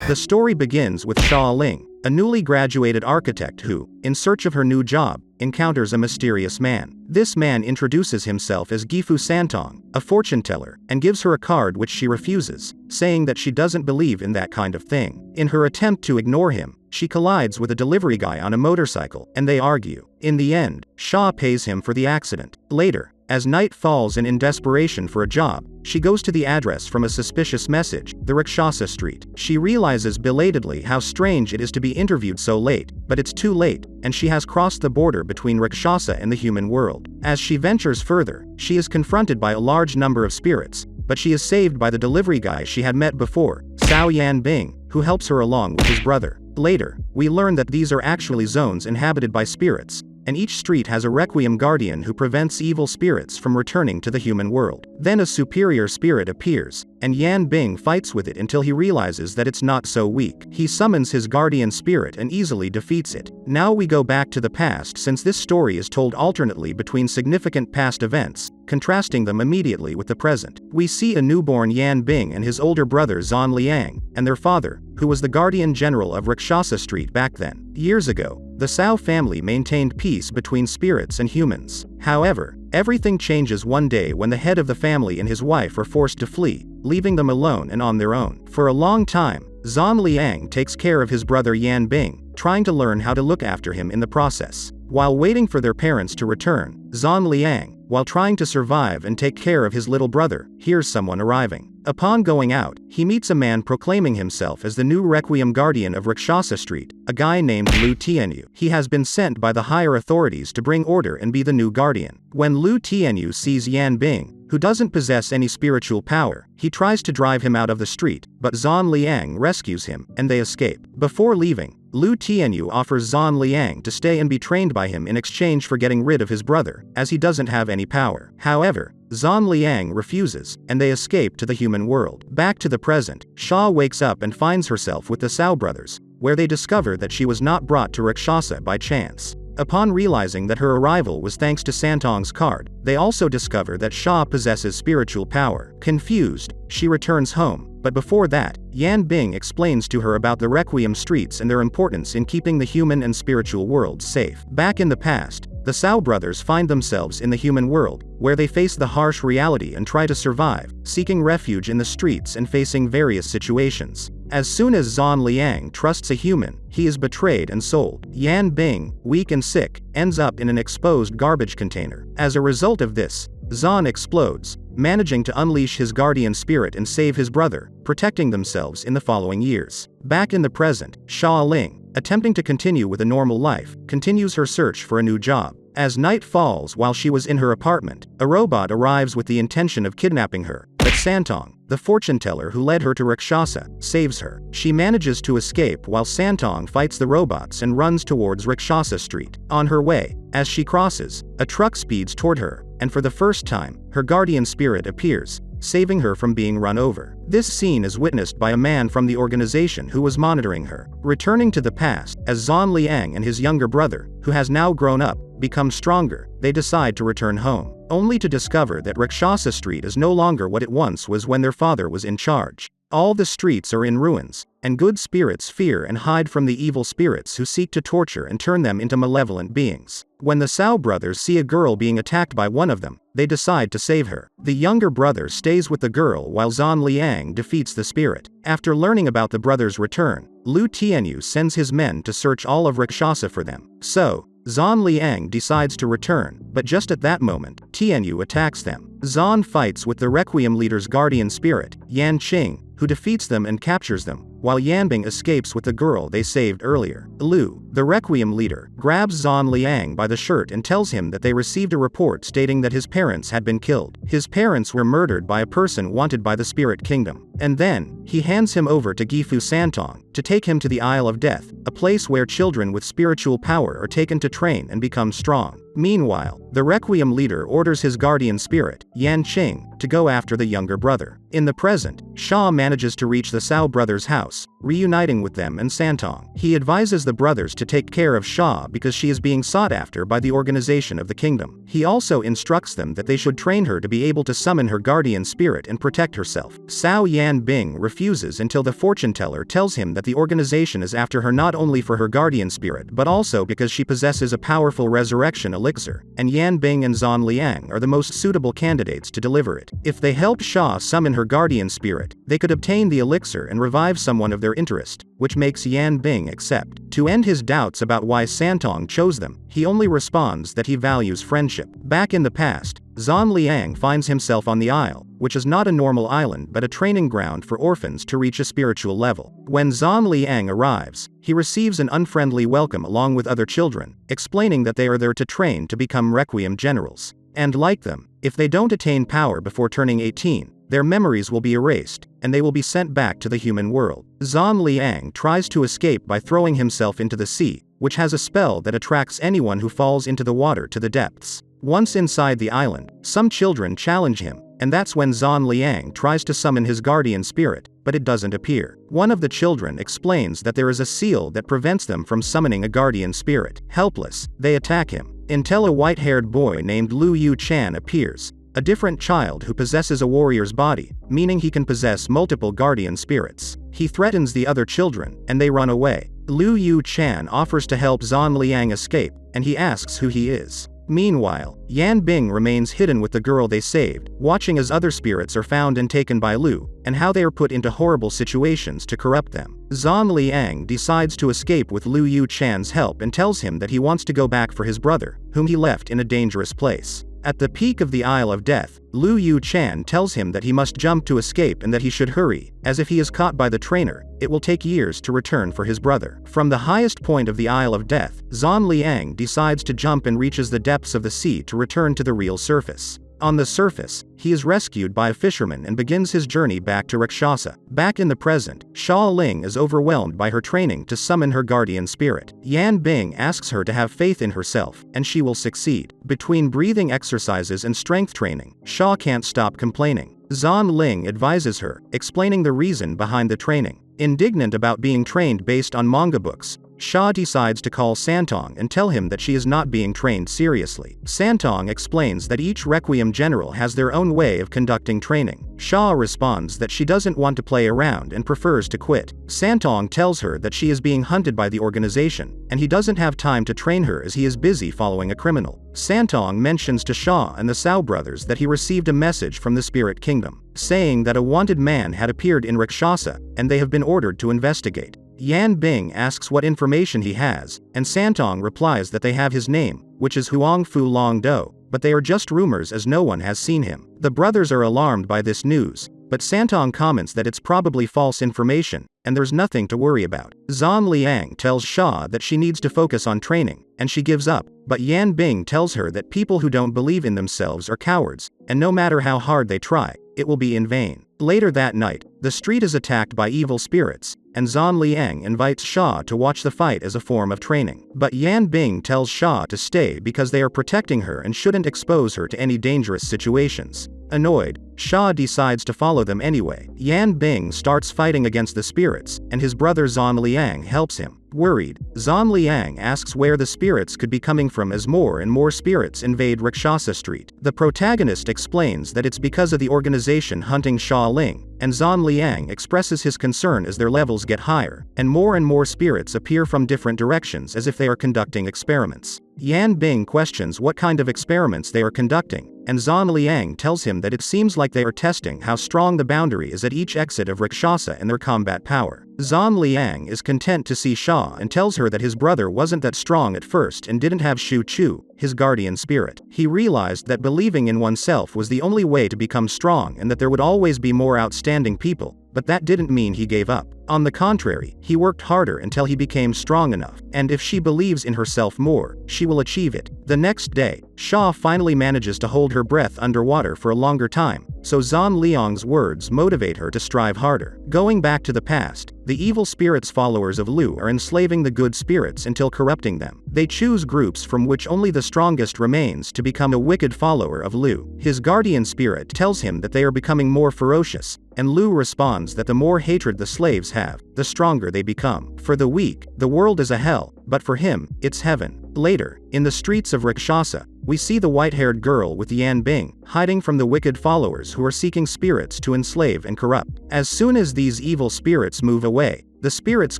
The story begins with Xia Ling, a newly graduated architect who, in search of her new job, encounters a mysterious man. This man introduces himself as Gifu Santong, a fortune teller, and gives her a card which she refuses, saying that she doesn't believe in that kind of thing. In her attempt to ignore him, she collides with a delivery guy on a motorcycle, and they argue. In the end, Xia pays him for the accident. Later, as night falls and in desperation for a job, she goes to the address from a suspicious message, the Rakshasa Street. She realizes belatedly how strange it is to be interviewed so late, but it's too late, and she has crossed the border between Rakshasa and the human world. As she ventures further, she is confronted by a large number of spirits, but she is saved by the delivery guy she had met before, Cao Yanbing, who helps her along with his brother. Later, we learn that these are actually zones inhabited by spirits, and each street has a Requiem guardian who prevents evil spirits from returning to the human world. Then a superior spirit appears, and Yan Bing fights with it until he realizes that it's not so weak. He summons his guardian spirit and easily defeats it. Now we go back to the past, since this story is told alternately between significant past events, contrasting them immediately with the present. We see a newborn Yan Bing and his older brother Zhan Liang, and their father, who was the guardian general of Rakshasa Street back then. Years ago, the Cao family maintained peace between spirits and humans. However, everything changes one day when the head of the family and his wife are forced to flee, leaving them alone and on their own. For a long time, Zhan Liang takes care of his brother Yan Bing, trying to learn how to look after him in the process. While waiting for their parents to return, Zhan Liang, while trying to survive and take care of his little brother, hears someone arriving. Upon going out, he meets a man proclaiming himself as the new Requiem guardian of Rakshasa Street, a guy named Lu Tianyu. He has been sent by the higher authorities to bring order and be the new guardian. When Lu Tianyu sees Yan Bing, who doesn't possess any spiritual power, he tries to drive him out of the street, but Zhan Liang rescues him, and they escape. Before leaving, Lu Tianyu offers Zhan Liang to stay and be trained by him in exchange for getting rid of his brother, as he doesn't have any power. However, Zhan Liang refuses, and they escape to the human world. Back to the present, Xia wakes up and finds herself with the Cao brothers, where they discover that she was not brought to Rakshasa by chance. Upon realizing that her arrival was thanks to Santong's card, they also discover that Xia possesses spiritual power. Confused, she returns home, but before that, Yan Bing explains to her about the Requiem Streets and their importance in keeping the human and spiritual worlds safe. Back in the past, the Cao brothers find themselves in the human world, where they face the harsh reality and try to survive, seeking refuge in the streets and facing various situations. As soon as Zhan Liang trusts a human, he is betrayed and sold. Yan Bing, weak and sick, ends up in an exposed garbage container. As a result of this, Zhan explodes, managing to unleash his guardian spirit and save his brother, protecting themselves in the following years. Back in the present, Xia Ling, attempting to continue with a normal life, continues her search for a new job. As night falls while she was in her apartment, a robot arrives with the intention of kidnapping her, but Santong, the fortune teller who led her to Rakshasa, saves her. She manages to escape while Santong fights the robots and runs towards Rakshasa Street. On her way, as she crosses, a truck speeds toward her, and for the first time, her guardian spirit appears, saving her from being run over. This scene is witnessed by a man from the organization who was monitoring her. Returning to the past, as Zhan Liang and his younger brother, who has now grown up, become stronger, they decide to return home, only to discover that Rakshasa Street is no longer what it once was when their father was in charge. All the streets are in ruins, and good spirits fear and hide from the evil spirits who seek to torture and turn them into malevolent beings. When the Cao brothers see a girl being attacked by one of them, they decide to save her. The younger brother stays with the girl while Zhan Liang defeats the spirit. After learning about the brothers' return, Lu Tianyu sends his men to search all of Rakshasa for them. So, Zhan Liang decides to return, but just at that moment, Tianyu attacks them. Zhan fights with the Requiem leader's guardian spirit, Yan Qing, who defeats them and captures them, while Yanbing escapes with the girl they saved earlier. Lu, the Requiem leader, grabs Zhan Liang by the shirt and tells him that they received a report stating that his parents had been killed. His parents were murdered by a person wanted by the Spirit Kingdom. And then, he hands him over to Gifu Santong, to take him to the Isle of Death, a place where children with spiritual power are taken to train and become strong. Meanwhile, the Requiem leader orders his guardian spirit, Yan Qing, to go after the younger brother. In the present, Xia manages to reach the Cao brothers' house, reuniting with them and Santong. He advises the brothers to take care of Xia because she is being sought after by the organization of the kingdom. He also instructs them that they should train her to be able to summon her guardian spirit and protect herself. Cao Yanbing refuses until the fortune teller tells him that the organization is after her not only for her guardian spirit but also because she possesses a powerful resurrection elixir, and Yanbing and Zhan Liang are the most suitable candidates to deliver it. If they help Xia summon her guardian spirit, they could obtain the elixir and revive someone of their interest, which makes Yanbing accept. To end his doubts about why Santong chose them, he only responds that he values friendship. Back in the past, Zhan Liang finds himself on the Isle, which is not a normal island but a training ground for orphans to reach a spiritual level. When Zhan Liang arrives, he receives an unfriendly welcome along with other children, explaining that they are there to train to become Requiem generals. And like them, if they don't attain power before turning 18, their memories will be erased, and they will be sent back to the human world. Zhan Liang tries to escape by throwing himself into the sea, which has a spell that attracts anyone who falls into the water to the depths. Once inside the island, some children challenge him, and that's when Zhan Liang tries to summon his guardian spirit, but it doesn't appear. One of the children explains that there is a seal that prevents them from summoning a guardian spirit. Helpless, they attack him, until a white-haired boy named Lu Yu Chan appears, a different child who possesses a warrior's body, meaning he can possess multiple guardian spirits. He threatens the other children, and they run away. Lu Yu Chan offers to help Zhan Liang escape, and he asks who he is. Meanwhile, Yanbing remains hidden with the girl they saved, watching as other spirits are found and taken by Lu, and how they are put into horrible situations to corrupt them. Zhan Liang decides to escape with Lu Yu Chan's help and tells him that he wants to go back for his brother, whom he left in a dangerous place. At the peak of the Isle of Death, Lu Yu Chan tells him that he must jump to escape and that he should hurry, as if he is caught by the trainer, it will take years to return for his brother. From the highest point of the Isle of Death, Zhan Liang decides to jump and reaches the depths of the sea to return to the real surface. On the surface, he is rescued by a fisherman and begins his journey back to Rakshasa. Back in the present, Xia Ling is overwhelmed by her training to summon her guardian spirit. Yanbing asks her to have faith in herself, and she will succeed. Between breathing exercises and strength training, Xia can't stop complaining. Zhan Ling advises her, explaining the reason behind the training. Indignant about being trained based on manga books, Xia decides to call Santong and tell him that she is not being trained seriously. Santong explains that each Requiem general has their own way of conducting training. Xia responds that she doesn't want to play around and prefers to quit. Santong tells her that she is being hunted by the organization, and he doesn't have time to train her as he is busy following a criminal. Santong mentions to Xia and the Cao brothers that he received a message from the Spirit Kingdom, saying that a wanted man had appeared in Rakshasa, and they have been ordered to investigate. Yanbing asks what information he has, and Santong replies that they have his name, which is Huang Fu Long Do, but they are just rumors as no one has seen him. The brothers are alarmed by this news, but Santong comments that it's probably false information, and there's nothing to worry about. Zhan Liang tells Xia that she needs to focus on training, and she gives up, but Yanbing tells her that people who don't believe in themselves are cowards, and no matter how hard they try, it will be in vain. Later that night, the street is attacked by evil spirits, and Zhan Liang invites Xia to watch the fight as a form of training. But Yanbing tells Xia to stay because they are protecting her and shouldn't expose her to any dangerous situations. Annoyed, Xia decides to follow them anyway. Yanbing starts fighting against the spirits, and his brother Zhan Liang helps him. Worried, Zhan Liang asks where the spirits could be coming from as more and more spirits invade Rakshasa Street. The protagonist explains that it's because of the organization hunting Xia Ling, and Zhan Liang expresses his concern as their levels get higher, and more spirits appear from different directions as if they are conducting experiments. Yanbing questions what kind of experiments they are conducting, and Zhan Liang tells him that it seems like they are testing how strong the boundary is at each exit of Rakshasa and their combat power. Zhan Liang is content to see Xia and tells her that his brother wasn't that strong at first and didn't have Shu Chu, his guardian spirit. He realized that believing in oneself was the only way to become strong and that there would always be more outstanding people, but that didn't mean he gave up. On the contrary, he worked harder until he became strong enough, and if she believes in herself more, she will achieve it. The next day, Xia finally manages to hold her breath underwater for a longer time, so Zhan Liang's words motivate her to strive harder. Going back to the past, the evil spirits followers of Lu are enslaving the good spirits until corrupting them. They choose groups from which only the strongest remains to become a wicked follower of Lu. His guardian spirit tells him that they are becoming more ferocious, and Lu responds that the more hatred the slaves have, the stronger they become. For the weak, the world is a hell, but for him, it's heaven. Later, in the streets of Rakshasa, we see the white-haired girl with Yan Bing, hiding from the wicked followers who are seeking spirits to enslave and corrupt. As soon as these evil spirits move away, the spirits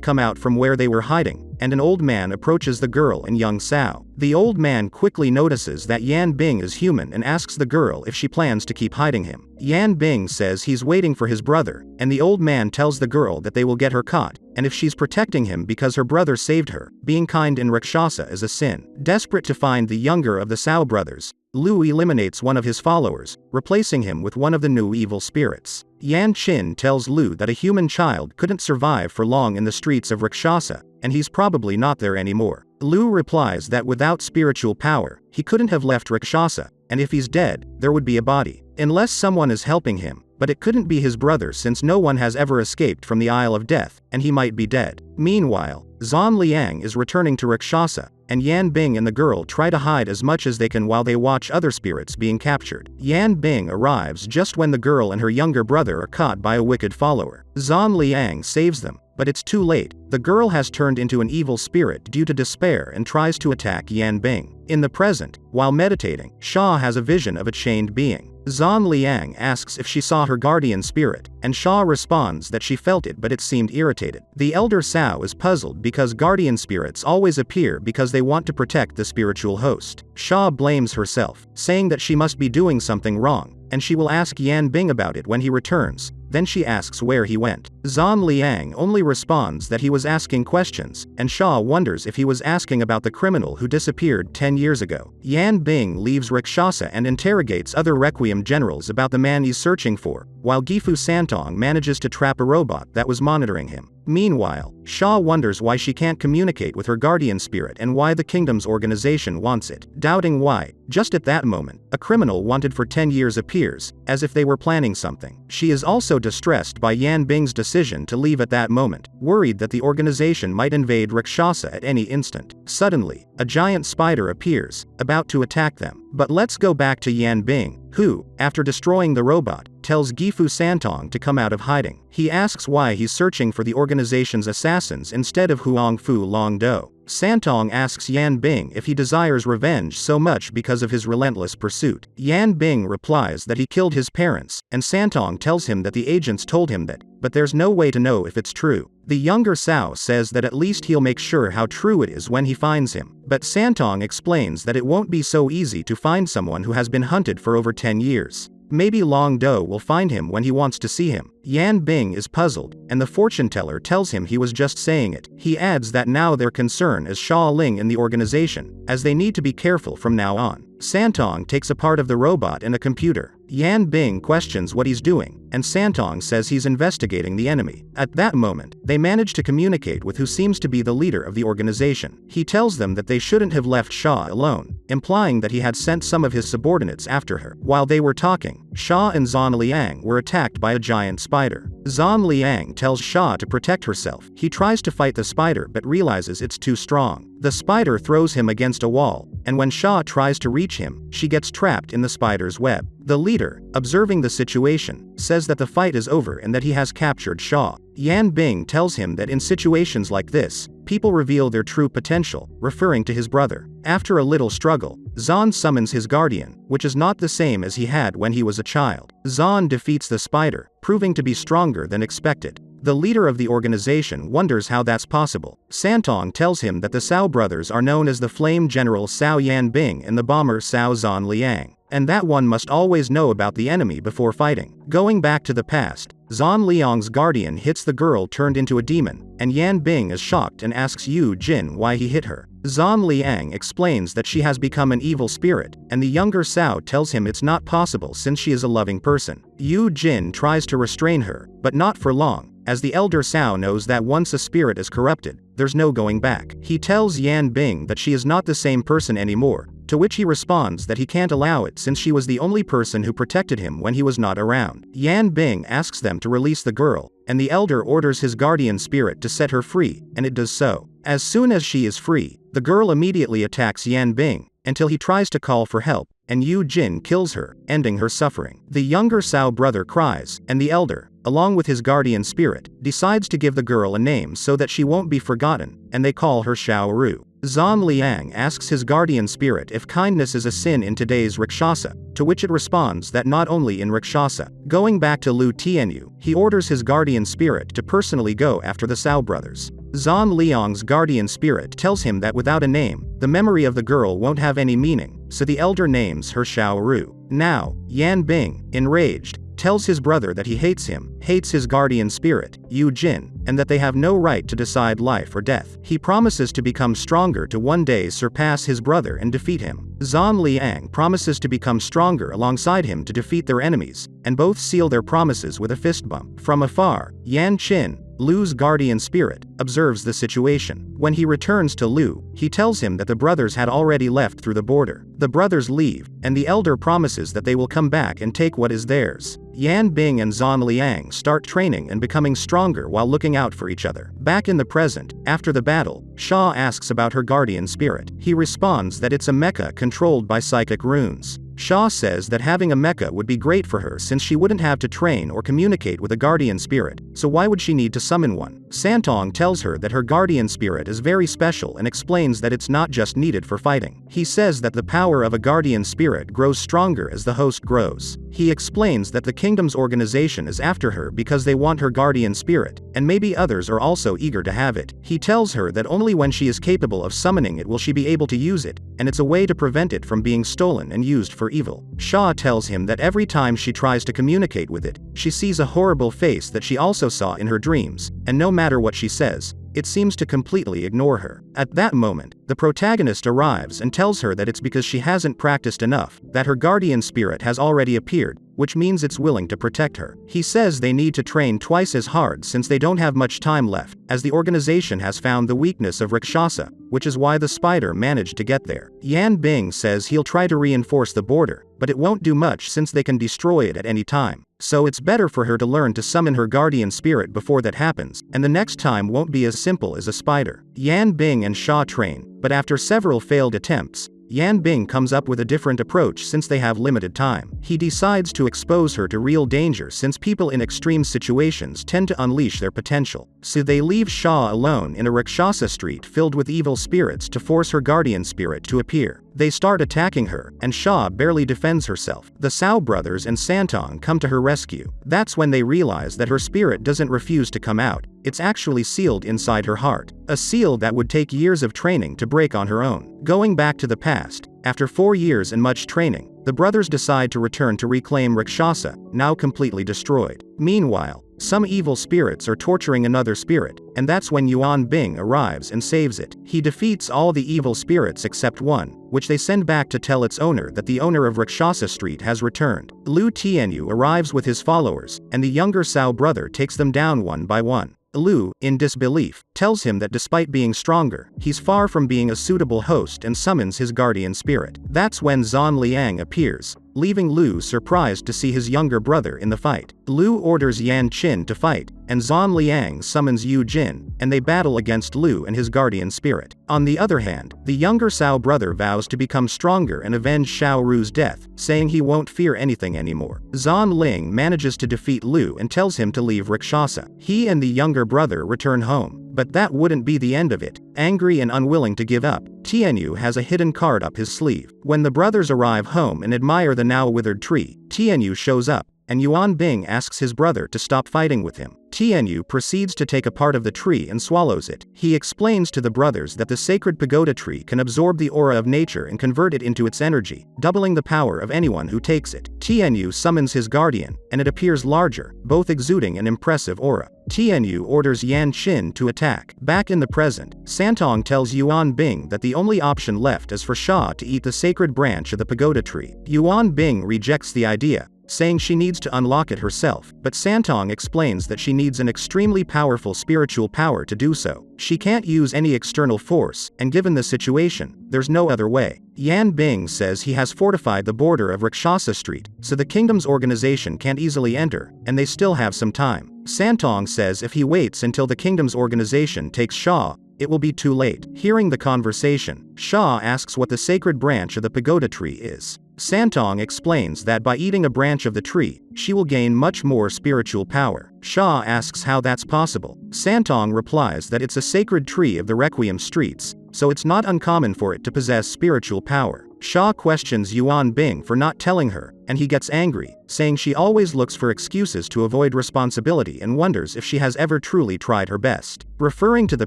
come out from where they were hiding, and an old man approaches the girl and young Sao. The old man quickly notices that Yan Bing is human and asks the girl if she plans to keep hiding him. Yan Bing says he's waiting for his brother, and the old man tells the girl that they will get her caught, and if she's protecting him because her brother saved her, being kind in Rakshasa is a sin. Desperate to find the younger of the Sao brothers, Lu eliminates one of his followers, replacing him with one of the new evil spirits. Yan Qin tells Lu that a human child couldn't survive for long in the streets of Rakshasa, and he's probably not there anymore. Lu replies that without spiritual power, he couldn't have left Rakshasa, and if he's dead, there would be a body. Unless someone is helping him, but it couldn't be his brother since no one has ever escaped from the Isle of Death, and he might be dead. Meanwhile, Zhan Liang is returning to Rakshasa, and Yan Bing and the girl try to hide as much as they can while they watch other spirits being captured. Yan Bing arrives just when the girl and her younger brother are caught by a wicked follower. Zhan Liang saves them, but it's too late. The girl has turned into an evil spirit due to despair and tries to attack Yan Bing. In the present, while meditating, Xia has a vision of a chained being. Zhan Liang asks if she saw her guardian spirit, and Xia responds that she felt it but it seemed irritated. The elder Sao is puzzled because guardian spirits always appear because they want to protect the spiritual host. Xia blames herself, saying that she must be doing something wrong, and she will ask Yan Bing about it when he returns. Then she asks where he went. Zhan Liang only responds that he was asking questions, and Xia wonders if he was asking about the criminal who disappeared 10 years ago. Yan Bing leaves Rakshasa and interrogates other Requiem generals about the man he's searching for, while Gifu Santong manages to trap a robot that was monitoring him. Meanwhile, Xia wonders why she can't communicate with her guardian spirit and why the kingdom's organization wants it. Doubting why, just at that moment, a criminal wanted for 10 years appears, as if they were planning something. She is also distressed by Yan Bing's decision to leave at that moment, worried that the organization might invade Rakshasa at any instant. Suddenly, a giant spider appears, about to attack them. But let's go back to Yan Bing, who, after destroying the robot, tells Gifu Santong to come out of hiding. He asks why he's searching for the organization's assassins instead of Huangfu Longdo. Santong asks Yan Bing if he desires revenge so much because of his relentless pursuit. Yan Bing replies that he killed his parents, and Santong tells him that the agents told him that, but there's no way to know if it's true. The younger Sao says that at least he'll make sure how true it is when he finds him, but Santong explains that it won't be so easy to find someone who has been hunted for over 10 years. Maybe Long Do will find him when he wants to see him. Yan Bing is puzzled, and the fortune teller tells him he was just saying it. He adds that now their concern is Xia Ling in the organization, as they need to be careful from now on. Santong takes a part of the robot and a computer. Yan Bing questions what he's doing, and Santong says he's investigating the enemy. At that moment, they manage to communicate with who seems to be the leader of the organization. He tells them that they shouldn't have left Xia alone, implying that he had sent some of his subordinates after her. While they were talking, Xia and Zhan Liang were attacked by a giant spider. Zhan Liang tells Xia to protect herself. He tries to fight the spider but realizes it's too strong. The spider throws him against a wall, and when Xia tries to reach him, she gets trapped in the spider's web. The leader, observing the situation, says that the fight is over and that he has captured Xia. Yan Bing tells him that in situations like this, people reveal their true potential, referring to his brother. After a little struggle, Zhan summons his guardian, which is not the same as he had when he was a child. Zhan defeats the spider, proving to be stronger than expected. The leader of the organization wonders how that's possible. Santong tells him that the Sao brothers are known as the Flame General Sao Yan Bing and the bomber Sao Zhan Liang, and that one must always know about the enemy before fighting. Going back to the past, Zhan Liang's guardian hits the girl turned into a demon, and Yan Bing is shocked and asks Yu Jin why he hit her. Zhan Liang explains that she has become an evil spirit, and the younger Sao tells him it's not possible since she is a loving person. Yu Jin tries to restrain her, but not for long, as the elder Sao knows that once a spirit is corrupted, there's no going back. He tells Yan Bing that she is not the same person anymore, to which he responds that he can't allow it since she was the only person who protected him when he was not around. Yan Bing asks them to release the girl, and the elder orders his guardian spirit to set her free, and it does so. As soon as she is free, the girl immediately attacks Yan Bing, until he tries to call for help, and Yu Jin kills her, ending her suffering. The younger Sao brother cries, and the elder, along with his guardian spirit, decides to give the girl a name so that she won't be forgotten, and they call her Xiao Ru. Zhen Liang asks his guardian spirit if kindness is a sin in today's Rakshasa, to which it responds that not only in Rakshasa. Going back to Lu Tianyu, he orders his guardian spirit to personally go after the Cao brothers. Zhen Liang's guardian spirit tells him that without a name, the memory of the girl won't have any meaning, so the elder names her Xiao Ru. Now, Yan Bing, enraged, tells his brother that he hates him, hates his guardian spirit, Yu Jin, and that they have no right to decide life or death. He promises to become stronger to one day surpass his brother and defeat him. Zhen Liang promises to become stronger alongside him to defeat their enemies, and both seal their promises with a fist bump. From afar, Yan Qin, Lu's guardian spirit, observes the situation. When he returns to Lu, he tells him that the brothers had already left through the border. The brothers leave, and the elder promises that they will come back and take what is theirs. Yan Bing and Zhen Liang start training and becoming stronger while looking out for each other. Back in the present, after the battle, Xia asks about her guardian spirit. He responds that it's a mecha controlled by psychic runes. Xia says that having a mecha would be great for her since she wouldn't have to train or communicate with a guardian spirit, so why would she need to summon one? Santong tells her that her guardian spirit is very special and explains that it's not just needed for fighting. He says that the power of a guardian spirit grows stronger as the host grows. He explains that the kingdom's organization is after her because they want her guardian spirit, and maybe others are also eager to have it. He tells her that only when she is capable of summoning it will she be able to use it, and it's a way to prevent it from being stolen and used for evil. Xia tells him that every time she tries to communicate with it, she sees a horrible face that she also saw in her dreams, and no matter what she says, it seems to completely ignore her. At that moment, the protagonist arrives and tells her that it's because she hasn't practiced enough, that her guardian spirit has already appeared, which means it's willing to protect her. He says they need to train twice as hard since they don't have much time left, as the organization has found the weakness of Rakshasa, which is why the spider managed to get there. Yan Bing says he'll try to reinforce the border, but it won't do much since they can destroy it at any time. So it's better for her to learn to summon her guardian spirit before that happens, and the next time won't be as simple as a spider. Yan Bing and Xia train, but after several failed attempts, Yan Bing comes up with a different approach since they have limited time. He decides to expose her to real danger since people in extreme situations tend to unleash their potential. So they leave Xia alone in a Rakshasa street filled with evil spirits to force her guardian spirit to appear. They start attacking her, and Xia barely defends herself. The Cao brothers and Santong come to her rescue. That's when they realize that her spirit doesn't refuse to come out, it's actually sealed inside her heart. A seal that would take years of training to break on her own. Going back to the past, after 4 years and much training, the brothers decide to return to reclaim Rakshasa, now completely destroyed. Meanwhile, some evil spirits are torturing another spirit, and that's when Yuan Bing arrives and saves it. He defeats all the evil spirits except one, which they send back to tell its owner that the owner of Rakshasa Street has returned. Lu Tianyu arrives with his followers, and the younger Cao brother takes them down one by one. Lu, in disbelief, tells him that despite being stronger, he's far from being a suitable host and summons his guardian spirit. That's when Zhen Liang appears, leaving Lu surprised to see his younger brother in the fight. Lu orders Yan Qin to fight, and Zhen Liang summons Yu Jin, and they battle against Lu and his guardian spirit. On the other hand, the younger Cao brother vows to become stronger and avenge Xiao Ru's death, saying he won't fear anything anymore. Zhen Ling manages to defeat Lu and tells him to leave Rakshasa. He and the younger brother return home, but that wouldn't be the end of it. Angry and unwilling to give up, Tianyu has a hidden card up his sleeve. When the brothers arrive home and admire the now withered tree, Tianyu shows up, and Yuan Bing asks his brother to stop fighting with him. Tianyu proceeds to take a part of the tree and swallows it. He explains to the brothers that the sacred pagoda tree can absorb the aura of nature and convert it into its energy, doubling the power of anyone who takes it. Tianyu summons his guardian, and it appears larger, both exuding an impressive aura. Tianyu orders Yan Qin to attack. Back in the present, Santong tells Yuan Bing that the only option left is for Xia to eat the sacred branch of the pagoda tree. Yuan Bing rejects the idea, saying she needs to unlock it herself, but Santong explains that she needs an extremely powerful spiritual power to do so. She can't use any external force, and given the situation, there's no other way. Yan Bing says he has fortified the border of Rakshasa Street, so the kingdom's organization can't easily enter, and they still have some time. Santong says if he waits until the kingdom's organization takes Xia, it will be too late. Hearing the conversation, Xia asks what the sacred branch of the pagoda tree is. Santong explains that by eating a branch of the tree, she will gain much more spiritual power. Xia asks how that's possible. Santong replies that it's a sacred tree of the Requiem Streets, so it's not uncommon for it to possess spiritual power. Xia questions Yuan Bing for not telling her, and he gets angry, saying she always looks for excuses to avoid responsibility and wonders if she has ever truly tried her best. Referring to the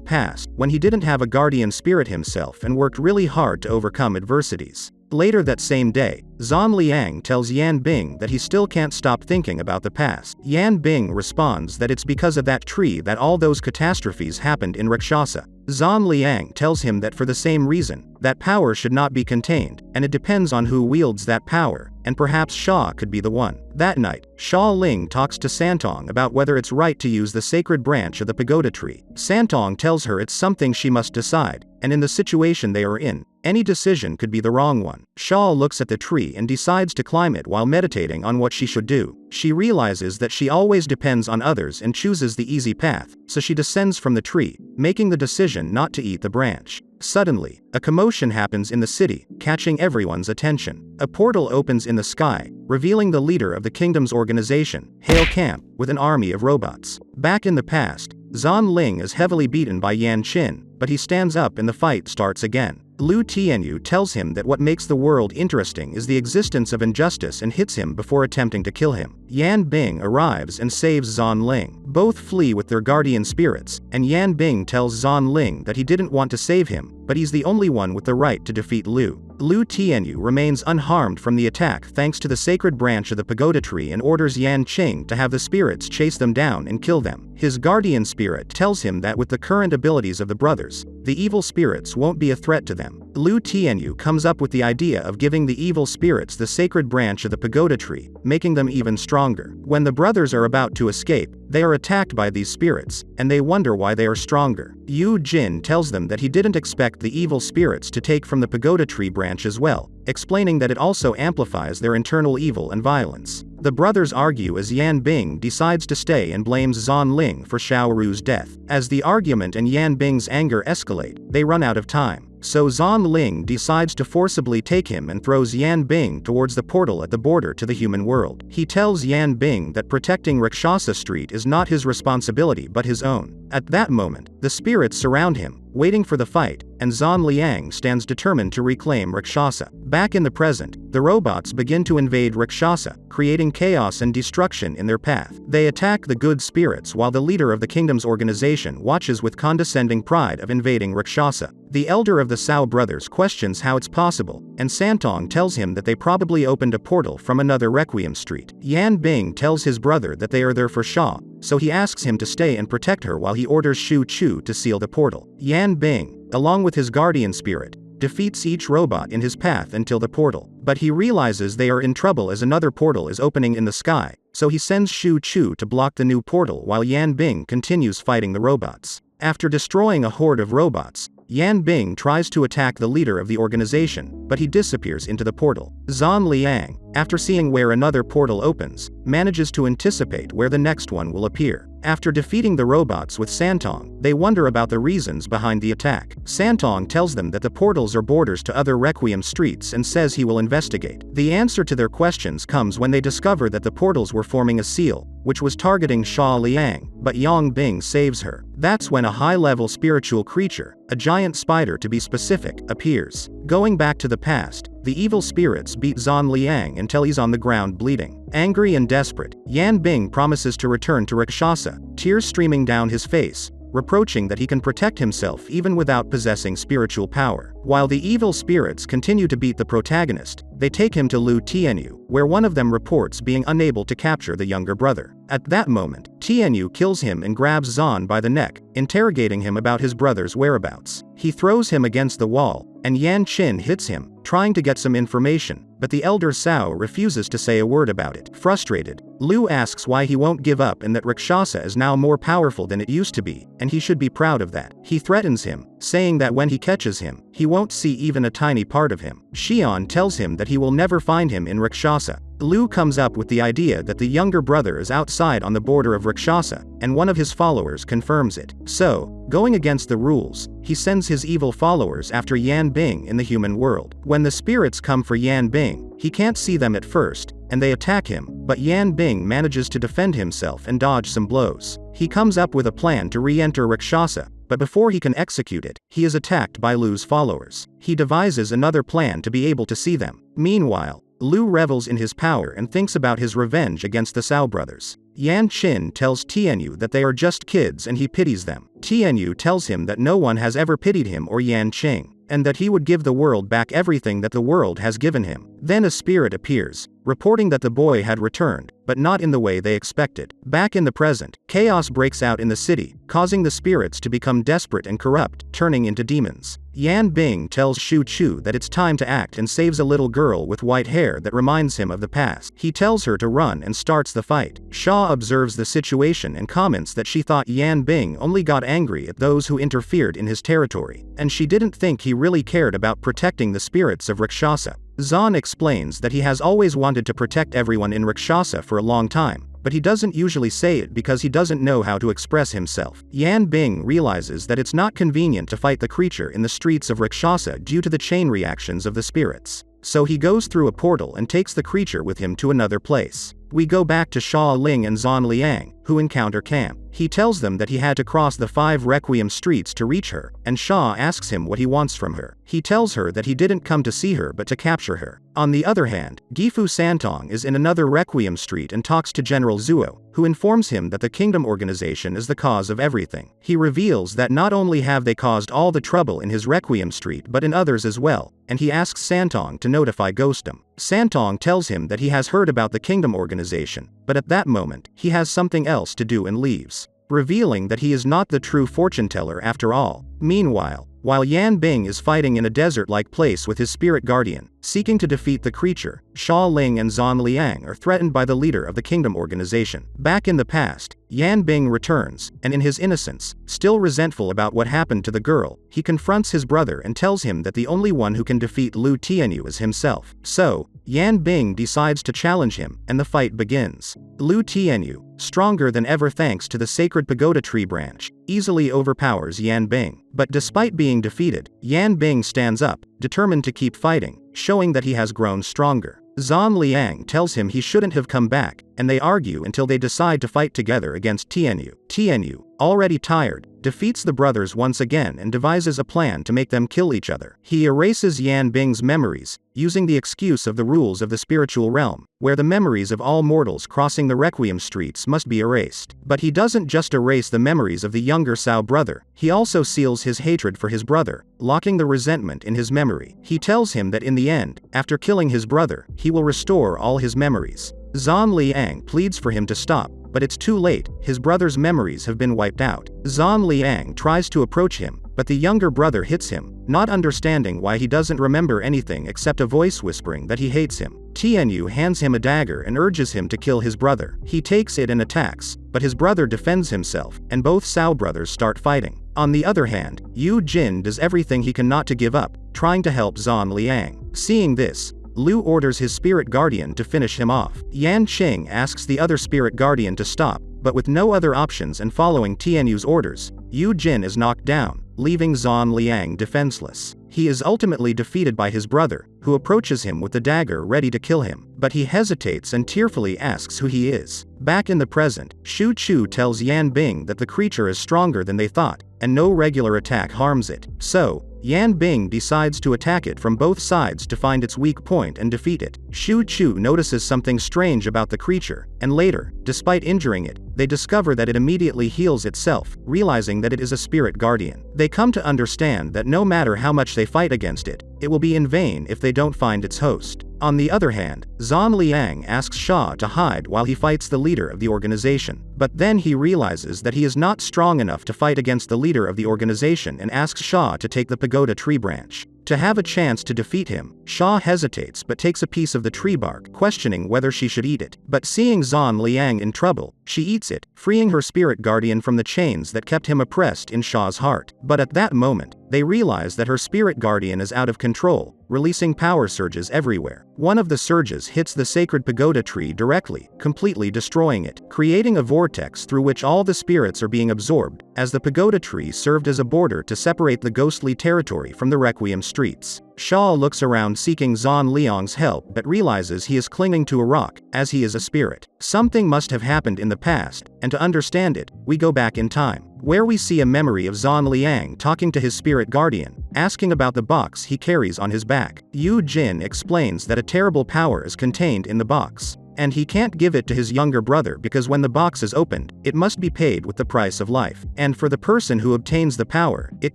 past, when he didn't have a guardian spirit himself and worked really hard to overcome adversities. Later that same day, Zhan Liang tells Yan Bing that he still can't stop thinking about the past. Yan Bing responds that it's because of that tree that all those catastrophes happened in Rakshasa. Zhan Liang tells him that for the same reason, that power should not be contained, and it depends on who wields that power, and perhaps Xia could be the one. That night, Xia Ling talks to Santong about whether it's right to use the sacred branch of the pagoda tree. Santong tells her it's something she must decide, and in the situation they are in, any decision could be the wrong one. Xia looks at the tree and decides to climb it while meditating on what she should do. She realizes that she always depends on others and chooses the easy path, so she descends from the tree, making the decision not to eat the branch. Suddenly, a commotion happens in the city, catching everyone's attention. A portal opens in the sky, revealing the leader of the kingdom's organization, Hail Camp, with an army of robots. Back in the past, Zhan Ling is heavily beaten by Yan Qin, but he stands up and the fight starts again. Lu Tianyu tells him that what makes the world interesting is the existence of injustice and hits him before attempting to kill him. Yan Bing arrives and saves Zhan Ling. Both flee with their guardian spirits, and Yan Bing tells Zhan Ling that he didn't want to save him, but he's the only one with the right to defeat Lu. Lu Tianyu remains unharmed from the attack thanks to the sacred branch of the pagoda tree and orders Yan Qing to have the spirits chase them down and kill them. His guardian spirit tells him that with the current abilities of the brothers, the evil spirits won't be a threat to them. Lu Tianyu comes up with the idea of giving the evil spirits the sacred branch of the pagoda tree, making them even stronger. When the brothers are about to escape, they are attacked by these spirits, and they wonder why they are stronger. Yu Jin tells them that he didn't expect the evil spirits to take from the pagoda tree branch as well, explaining that it also amplifies their internal evil and violence. The brothers argue as Yan Bing decides to stay and blames Zhan Ling for Xiaoru's death. As the argument and Yan Bing's anger escalate, they run out of time. So Zhan Ling decides to forcibly take him and throws Yan Bing towards the portal at the border to the human world. He tells Yan Bing that protecting Rakshasa Street is not his responsibility but his own. At that moment, the spirits surround him, waiting for the fight, and Zhan Liang stands determined to reclaim Rakshasa. Back in the present, the robots begin to invade Rakshasa, creating chaos and destruction in their path. They attack the good spirits while the leader of the kingdom's organization watches with condescending pride of invading Rakshasa. The elder of the Cao brothers questions how it's possible, and Santong tells him that they probably opened a portal from another Requiem Street. Yan Bing tells his brother that they are there for Xia, so he asks him to stay and protect her while he orders Shu Chu to seal the portal. Yan Bing, along with his guardian spirit, defeats each robot in his path until the portal. But he realizes they are in trouble as another portal is opening in the sky, so he sends Shu Chu to block the new portal while Yan Bing continues fighting the robots. After destroying a horde of robots, Yan Bing tries to attack the leader of the organization, but he disappears into the portal. Zhan Liang, after seeing where another portal opens, manages to anticipate where the next one will appear. After defeating the robots with Santong, they wonder about the reasons behind the attack. Santong tells them that the portals are borders to other Requiem Streets and says he will investigate. The answer to their questions comes when they discover that the portals were forming a seal, which was targeting Xia Liang, but Yang Bing saves her. That's when a high-level spiritual creature, a giant spider to be specific, appears. Going back to the past, the evil spirits beat Zhan Liang until he's on the ground bleeding. Angry and desperate, Yan Bing promises to return to Rakshasa, tears streaming down his face, reproaching that he can protect himself even without possessing spiritual power. While the evil spirits continue to beat the protagonist, they take him to Lu Tianyu, where one of them reports being unable to capture the younger brother. At that moment, Tianyu kills him and grabs Zhan by the neck, interrogating him about his brother's whereabouts. He throws him against the wall, and Yan Qin hits him, trying to get some information, but the elder Cao refuses to say a word about it. Frustrated, Lu asks why he won't give up and that Rakshasa is now more powerful than it used to be, and he should be proud of that. He threatens him, saying that when he catches him, he won't see even a tiny part of him. Xian tells him that he will never find him in Rakshasa. Lu comes up with the idea that the younger brother is outside on the border of Rakshasa, and one of his followers confirms it. So, Going against the rules, he sends his evil followers after Yan Bing in the human world. When the spirits come for Yan Bing, he can't see them at first, and they attack him, but Yan Bing manages to defend himself and dodge some blows. He comes up with a plan to re-enter Rakshasa, but before he can execute it, he is attacked by Lu's followers. He devises another plan to be able to see them. Meanwhile, Lu revels in his power and thinks about his revenge against the Cao brothers. Yan Qin tells Tianyu that they are just kids and he pities them. Tianyu tells him that no one has ever pitied him or Yan Qing, and that he would give the world back everything that the world has given him. Then a spirit appears, reporting that the boy had returned, but not in the way they expected. Back in the present, chaos breaks out in the city, causing the spirits to become desperate and corrupt, turning into demons. Yan Bing tells Shu Chu that it's time to act and saves a little girl with white hair that reminds him of the past. He tells her to run and starts the fight. Xia observes the situation and comments that she thought Yan Bing only got angry at those who interfered in his territory, and she didn't think he really cared about protecting the spirits of Rakshasa. Zhen explains that he has always wanted to protect everyone in Rakshasa for a long time, but he doesn't usually say it because he doesn't know how to express himself. Yan Bing realizes that it's not convenient to fight the creature in the streets of Rakshasa due to the chain reactions of the spirits. So he goes through a portal and takes the creature with him to another place. We go back to Xia Ling and Zhen Liang, who encounter Camp. He tells them that he had to cross the 5 Requiem Streets to reach her, and Xia asks him what he wants from her. He tells her that he didn't come to see her but to capture her. On the other hand, Gifu Santong is in another Requiem Street and talks to General Zuo, who informs him that the Kingdom organization is the cause of everything. He reveals that not only have they caused all the trouble in his Requiem Street but in others as well, and he asks Santong to notify Ghostum. Santong tells him that he has heard about the Kingdom organization, but at that moment, he has something else to do and leaves, revealing that he is not the true fortune teller after all. Meanwhile, while Yan Bing is fighting in a desert-like place with his spirit guardian, seeking to defeat the creature, Xia Ling and Zhen Liang are threatened by the leader of the Kingdom organization. Back in the past, Yan Bing returns, and in his innocence, still resentful about what happened to the girl, he confronts his brother and tells him that the only one who can defeat Lu Tianyu is himself. So, Yan Bing decides to challenge him, and the fight begins. Lu Tianyu, stronger than ever thanks to the sacred pagoda tree branch, easily overpowers Yan Bing. But despite being defeated, Yan Bing stands up, determined to keep fighting, showing that he has grown stronger. Zhen Liang tells him he shouldn't have come back, and they argue until they decide to fight together against Tianyu. Tianyu, already tired, defeats the brothers once again and devises a plan to make them kill each other. He erases Yan Bing's memories, using the excuse of the rules of the spiritual realm, where the memories of all mortals crossing the Requiem Streets must be erased. But he doesn't just erase the memories of the younger Cao brother, he also seals his hatred for his brother, locking the resentment in his memory. He tells him that in the end, after killing his brother, he will restore all his memories. Zhen Liang pleads for him to stop, but it's too late, his brother's memories have been wiped out. Zhen Liang tries to approach him, but the younger brother hits him, not understanding why he doesn't remember anything except a voice whispering that he hates him. Tianyu hands him a dagger and urges him to kill his brother. He takes it and attacks, but his brother defends himself, and both Cao brothers start fighting. On the other hand, Yu Jin does everything he can not to give up, trying to help Zhen Liang. Seeing this, Lu orders his spirit guardian to finish him off. Yan Qing asks the other spirit guardian to stop, but with no other options and following Tianyu's orders, Yu Jin is knocked down, leaving Zhen Liang defenseless. He is ultimately defeated by his brother, who approaches him with the dagger ready to kill him, but he hesitates and tearfully asks who he is. Back in the present, Shu Chu tells Yan Bing that the creature is stronger than they thought, and no regular attack harms it. So, Yan Bing decides to attack it from both sides to find its weak point and defeat it. Shu Chu notices something strange about the creature, and later, despite injuring it, they discover that it immediately heals itself, realizing that it is a spirit guardian. They come to understand that no matter how much they fight against it, it will be in vain if they don't find its host. On the other hand, Zhen Liang asks Xia to hide while he fights the leader of the organization. But then he realizes that he is not strong enough to fight against the leader of the organization and asks Xia to take the pagoda tree branch. To have a chance to defeat him, Xia hesitates but takes a piece of the tree bark, questioning whether she should eat it. But seeing Zhen Liang in trouble, she eats it, freeing her spirit guardian from the chains that kept him oppressed in Xia's heart. But at that moment, they realize that her spirit guardian is out of control, releasing power surges everywhere. One of the surges hits the sacred pagoda tree directly, completely destroying it, creating a vortex through which all the spirits are being absorbed, as the pagoda tree served as a border to separate the ghostly territory from the Requiem Streets. Xia looks around seeking Zhen Liang's help but realizes he is clinging to a rock, as he is a spirit. Something must have happened in the past, and to understand it, we go back in time, where we see a memory of Zhen Liang talking to his spirit guardian, asking about the box he carries on his back. Zhen explains that a terrible power is contained in the box, and he can't give it to his younger brother because when the box is opened, it must be paid with the price of life. And for the person who obtains the power, it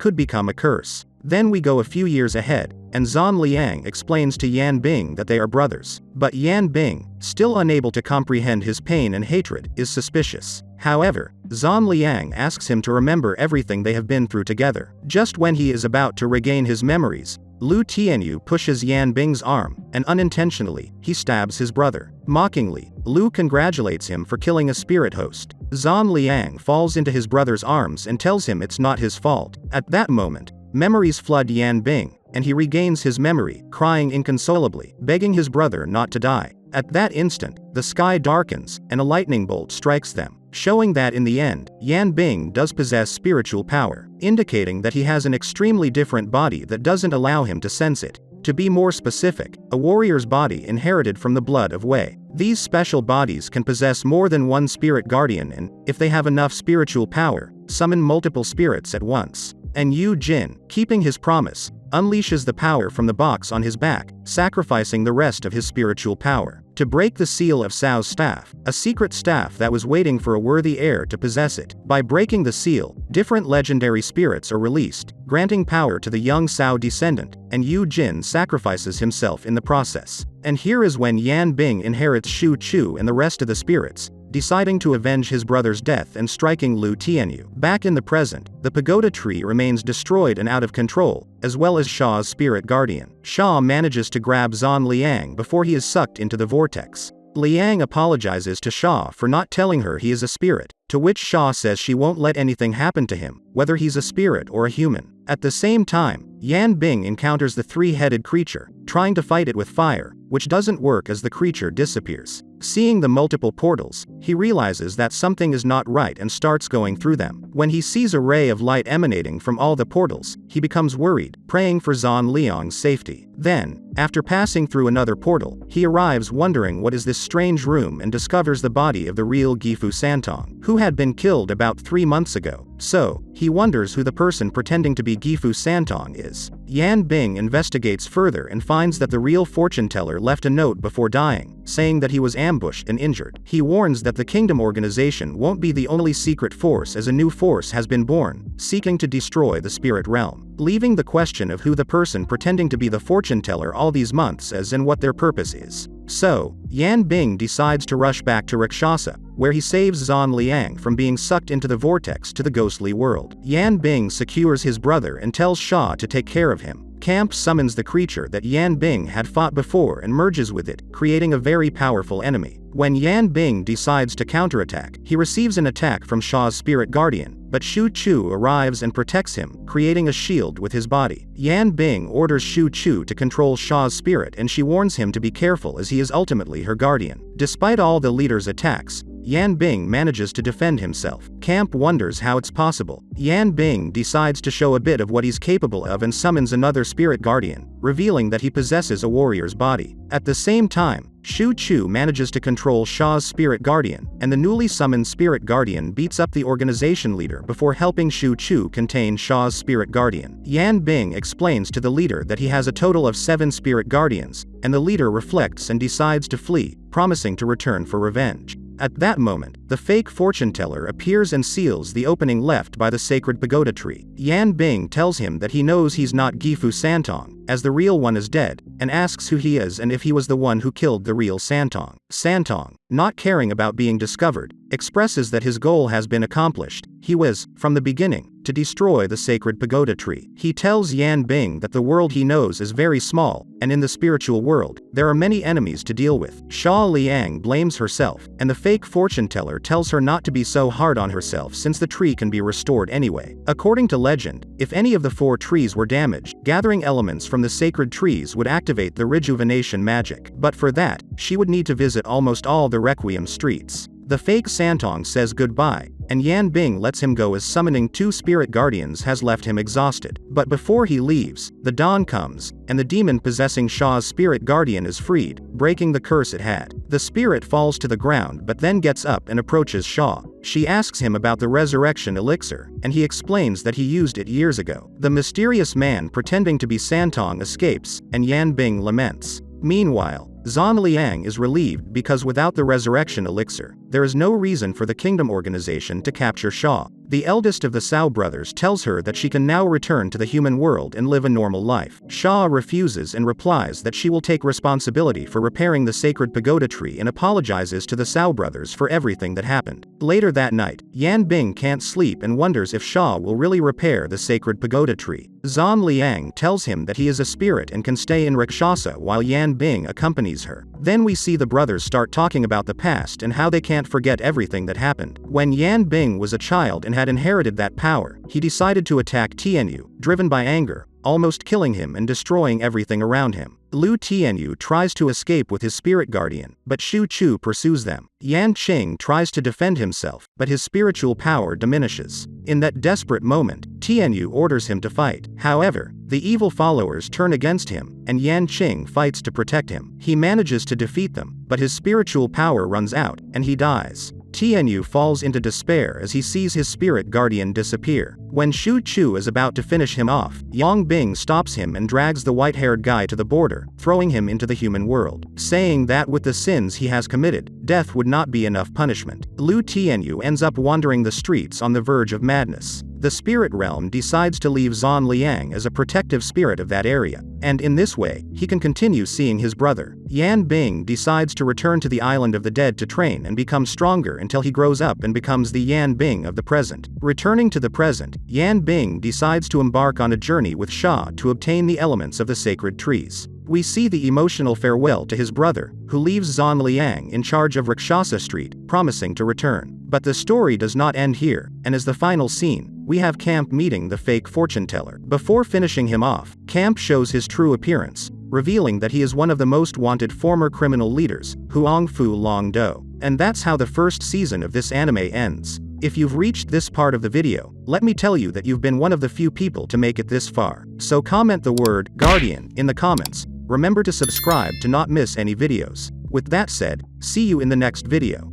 could become a curse. Then we go a few years ahead, and Zhen Liang explains to Yan Bing that they are brothers. But Yan Bing, still unable to comprehend his pain and hatred, is suspicious. However, Zhen Liang asks him to remember everything they have been through together. Just when he is about to regain his memories, Lu Tianyu pushes Yan Bing's arm, and unintentionally, he stabs his brother. Mockingly, Lu congratulates him for killing a spirit host. Zhen Liang falls into his brother's arms and tells him it's not his fault. At that moment, memories flood Yan Bing, and he regains his memory, crying inconsolably, begging his brother not to die. At that instant, the sky darkens, and a lightning bolt strikes them, showing that in the end, Yan Bing does possess spiritual power, indicating that he has an extremely different body that doesn't allow him to sense it. To be more specific, a warrior's body inherited from the blood of Wei. These special bodies can possess more than one spirit guardian and, if they have enough spiritual power, summon multiple spirits at once. And Zhen, keeping his promise, unleashes the power from the box on his back, sacrificing the rest of his spiritual power to break the seal of Cao's staff, a secret staff that was waiting for a worthy heir to possess it. By breaking the seal, different legendary spirits are released, granting power to the young Cao descendant, and Zhen sacrifices himself in the process. And here is when Yan Bing inherits Shu Chu and the rest of the spirits, deciding to avenge his brother's death and striking Lu Tianyu. Back in the present, the pagoda tree remains destroyed and out of control, as well as Xia's spirit guardian. Xia manages to grab Zhen Liang before he is sucked into the vortex. Liang apologizes to Xia for not telling her he is a spirit, to which Xia says she won't let anything happen to him, whether he's a spirit or a human. At the same time, Yan Bing encounters the three-headed creature, trying to fight it with fire, which doesn't work as the creature disappears. Seeing the multiple portals, he realizes that something is not right and starts going through them. When he sees a ray of light emanating from all the portals, he becomes worried, praying for Zhen Liang's safety. Then, after passing through another portal, he arrives wondering what is this strange room and discovers the body of the real Gifu Santong, who had been killed about 3 months ago. So, he wonders who the person pretending to be Gifu Santong is. Yan Bing investigates further and finds that the real fortune teller left a note before dying, saying that he was ambushed and injured. He warns that the Kingdom organization won't be the only secret force as a new force has been born, seeking to destroy the spirit realm, leaving the question of who the person pretending to be the fortune teller all these months is and what their purpose is. So, Yan Bing decides to rush back to Rakshasa, where he saves Zhen Liang from being sucked into the vortex to the ghostly world. Yan Bing secures his brother and tells Xia to take care of him. Camp summons the creature that Yan Bing had fought before and merges with it, creating a very powerful enemy. When Yan Bing decides to counterattack, he receives an attack from Xia's spirit guardian, but Shu Chu arrives and protects him, creating a shield with his body. Yan Bing orders Shu Chu to control Xia's spirit and she warns him to be careful as he is ultimately her guardian. Despite all the leader's attacks, Yan Bing manages to defend himself. Camp wonders how it's possible. Yan Bing decides to show a bit of what he's capable of and summons another spirit guardian, revealing that he possesses a warrior's body. At the same time, Shu Chu manages to control Xia's spirit guardian, and the newly summoned spirit guardian beats up the organization leader before helping Shu Chu contain Xia's spirit guardian. Yan Bing explains to the leader that he has a total of 7 spirit guardians, and the leader reflects and decides to flee, promising to return for revenge. At that moment, the fake fortune teller appears and seals the opening left by the sacred pagoda tree. Yan Bing tells him that he knows he's not Gifu Santong, as the real one is dead, and asks who he is and if he was the one who killed the real Santong. Santong, not caring about being discovered, expresses that his goal has been accomplished. He was, from the beginning, to destroy the sacred pagoda tree. He tells Yan Bing that the world he knows is very small, and in the spiritual world, there are many enemies to deal with. Xia Liang blames herself, and the fake fortune teller tells her not to be so hard on herself since the tree can be restored anyway. According to legend, if any of the 4 trees were damaged, gathering elements from the sacred trees would activate the rejuvenation magic. But for that, she would need to visit almost all the Requiem Streets. The fake Santong says goodbye, and Yan Bing lets him go as summoning 2 spirit guardians has left him exhausted. But before he leaves, the dawn comes, and the demon possessing Xia's spirit guardian is freed, breaking the curse it had. The spirit falls to the ground but then gets up and approaches Xia. She asks him about the resurrection elixir, and he explains that he used it years ago. The mysterious man pretending to be Santong escapes, and Yan Bing laments. Meanwhile, Zhan Liang is relieved because without the resurrection elixir, there is no reason for the kingdom organization to capture Xia. The eldest of the Cao brothers tells her that she can now return to the human world and live a normal life. Xia refuses and replies that she will take responsibility for repairing the sacred pagoda tree and apologizes to the Cao brothers for everything that happened. Later that night, Yan Bing can't sleep and wonders if Xia will really repair the sacred pagoda tree. Zhan Liang tells him that he is a spirit and can stay in Rakshasa while Yan Bing accompanies her. Then we see the brothers start talking about the past and how they can't forget everything that happened. When Yan Bing was a child and had inherited that power, he decided to attack Tianyu, driven by anger, almost killing him and destroying everything around him. Lu Tianyu tries to escape with his spirit guardian, but Shu Chu pursues them. Yan Qing tries to defend himself, but his spiritual power diminishes. In that desperate moment, Tianyu orders him to fight. However, the evil followers turn against him, and Yan Qing fights to protect him. He manages to defeat them, but his spiritual power runs out, and he dies. Tianyu falls into despair as he sees his spirit guardian disappear. When Shu Chu is about to finish him off, Yang Bing stops him and drags the white-haired guy to the border, throwing him into the human world, saying that with the sins he has committed, death would not be enough punishment. Lu Tianyu ends up wandering the streets on the verge of madness. The spirit realm decides to leave Zhan Liang as a protective spirit of that area, and in this way, he can continue seeing his brother. Yan Bing decides to return to the island of the dead to train and become stronger until he grows up and becomes the Yan Bing of the present. Returning to the present, Yan Bing decides to embark on a journey with Xia to obtain the elements of the sacred trees. We see the emotional farewell to his brother, who leaves Zhan Liang in charge of Rakshasa Street, promising to return. But the story does not end here, and as the final scene, we have Camp meeting the fake fortune teller. Before finishing him off, Camp shows his true appearance, revealing that he is one of the most wanted former criminal leaders, Huang Fu Long Do. And that's how the first season of this anime ends. If you've reached this part of the video, let me tell you that you've been one of the few people to make it this far. So comment the word Guardian in the comments. Remember to subscribe to not miss any videos. With that said, see you in the next video.